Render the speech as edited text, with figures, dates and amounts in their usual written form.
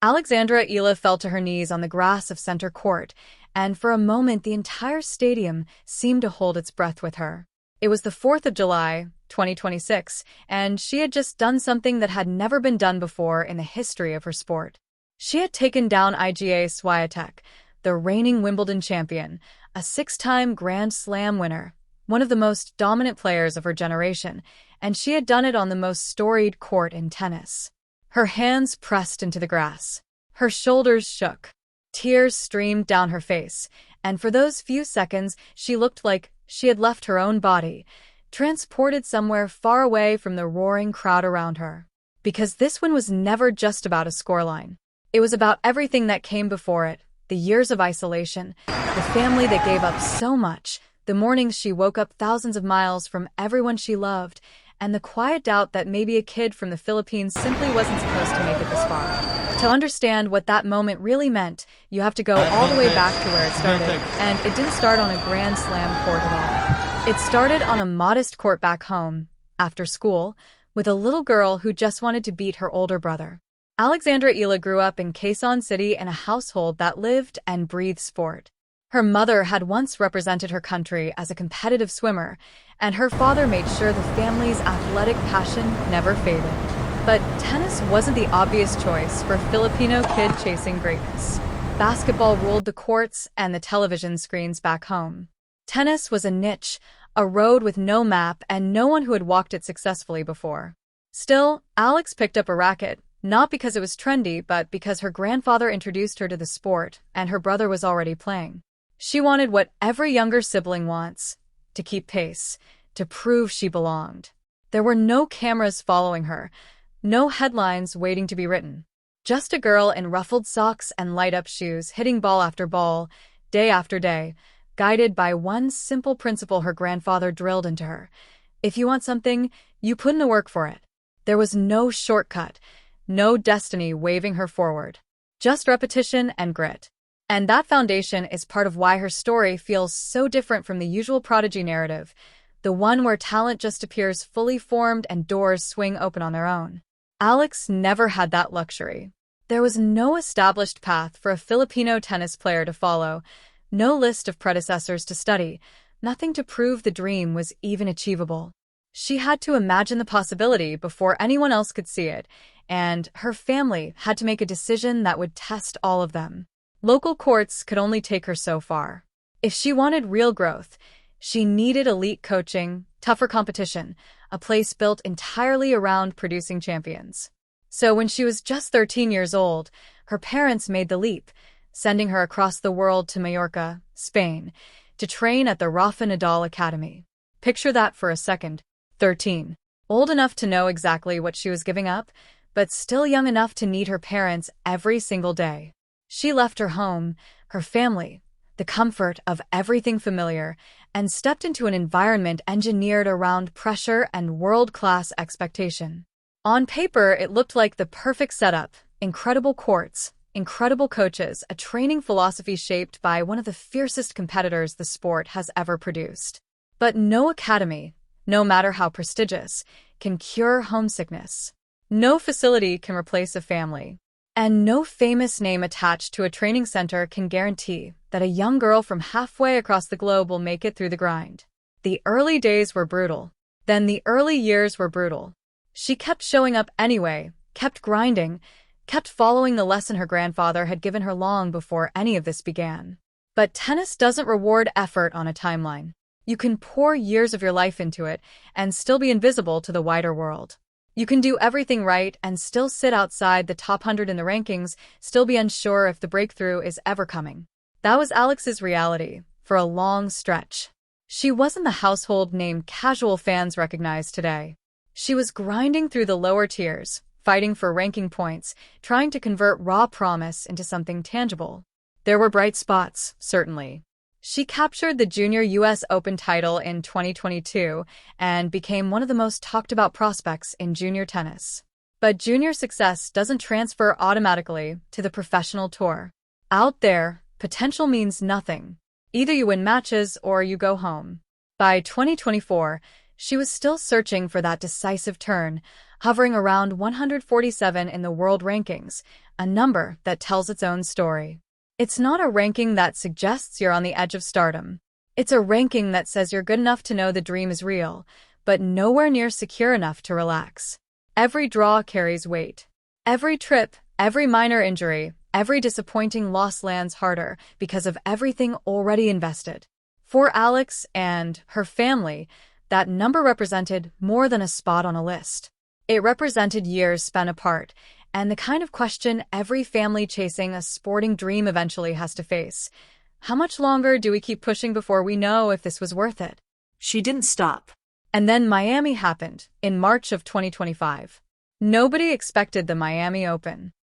Alexandra Eala fell to her knees on the grass of center court, and for a moment the entire stadium seemed to hold its breath with her. It was the 4th of July, 2026, and she had just done something that had never been done before in the history of her sport. She had taken down Iga Swiatek, the reigning Wimbledon champion, a 6-time Grand Slam winner, one of the most dominant players of her generation, and she had done it on the most storied court in tennis. Her hands pressed into the grass. Her shoulders shook. Tears streamed down her face, and for those few seconds she looked like she had left her own body, transported somewhere far away from the roaring crowd around her. Because this one was never just about a scoreline. It was about everything that came before it, the years of isolation, the family that gave up so much, the mornings she woke up thousands of miles from everyone she loved, and the quiet doubt that maybe a kid from the Philippines simply wasn't supposed to make it this far. To understand what that moment really meant, you have to go all the way back to where it started, and it didn't start on a Grand Slam court at all. It started on a modest court back home, after school, with a little girl who just wanted to beat her older brother. Alexandra Eala grew up in Quezon City in a household that lived and breathed sport. Her mother had once represented her country as a competitive swimmer, and her father made sure the family's athletic passion never faded. But tennis wasn't the obvious choice for a Filipino kid chasing greatness. Basketball ruled the courts and the television screens back home. Tennis was a niche, a road with no map and no one who had walked it successfully before. Still, Alex picked up a racket, not because it was trendy, but because her grandfather introduced her to the sport and her brother was already playing. She wanted what every younger sibling wants, to keep pace, to prove she belonged. There were no cameras following her, no headlines waiting to be written. Just a girl in ruffled socks and light-up shoes hitting ball after ball, day after day, guided by one simple principle her grandfather drilled into her. If you want something, you put in the work for it. There was no shortcut, no destiny waving her forward. Just repetition and grit. And that foundation is part of why her story feels so different from the usual prodigy narrative, the one where talent just appears fully formed and doors swing open on their own. Alex never had that luxury. There was no established path for a Filipino tennis player to follow, no list of predecessors to study, nothing to prove the dream was even achievable. She had to imagine the possibility before anyone else could see it, and her family had to make a decision that would test all of them. Local courts could only take her so far. If she wanted real growth, she needed elite coaching, tougher competition, a place built entirely around producing champions. So when she was just 13 years old, her parents made the leap, sending her across the world to Mallorca, Spain, to train at the Rafa Nadal Academy. Picture that for a second. 13. Old enough to know exactly what she was giving up, but still young enough to need her parents every single day. She left her home, her family, the comfort of everything familiar, and stepped into an environment engineered around pressure and world-class expectation. On paper, it looked like the perfect setup: incredible courts, incredible coaches, a training philosophy shaped by one of the fiercest competitors the sport has ever produced. But no academy, no matter how prestigious, can cure homesickness. No facility can replace a family. And no famous name attached to a training center can guarantee that a young girl from halfway across the globe will make it through the grind. The early days were brutal. Then the early years were brutal. She kept showing up anyway, kept grinding, kept following the lesson her grandfather had given her long before any of this began. But tennis doesn't reward effort on a timeline. You can pour years of your life into it and still be invisible to the wider world. You can do everything right and still sit outside the top 100 in the rankings, still be unsure if the breakthrough is ever coming. That was Alex's reality, for a long stretch. She wasn't the household name casual fans recognize today. She was grinding through the lower tiers, fighting for ranking points, trying to convert raw promise into something tangible. There were bright spots, certainly. She captured the Junior U.S. Open title in 2022 and became one of the most talked about prospects in junior tennis. But junior success doesn't transfer automatically to the professional tour. Out there, potential means nothing. Either you win matches or you go home. By 2024, she was still searching for that decisive turn, hovering around 147 in the world rankings, a number that tells its own story. It's not a ranking that suggests you're on the edge of stardom. It's a ranking that says you're good enough to know the dream is real, but nowhere near secure enough to relax. Every draw carries weight. Every trip, every minor injury, every disappointing loss lands harder because of everything already invested. For Alex and her family, that number represented more than a spot on a list. It represented years spent apart, and the kind of question every family chasing a sporting dream eventually has to face. How much longer do we keep pushing before we know if this was worth it? She didn't stop. And then Miami happened, in March of 2025. Nobody expected the Miami Open.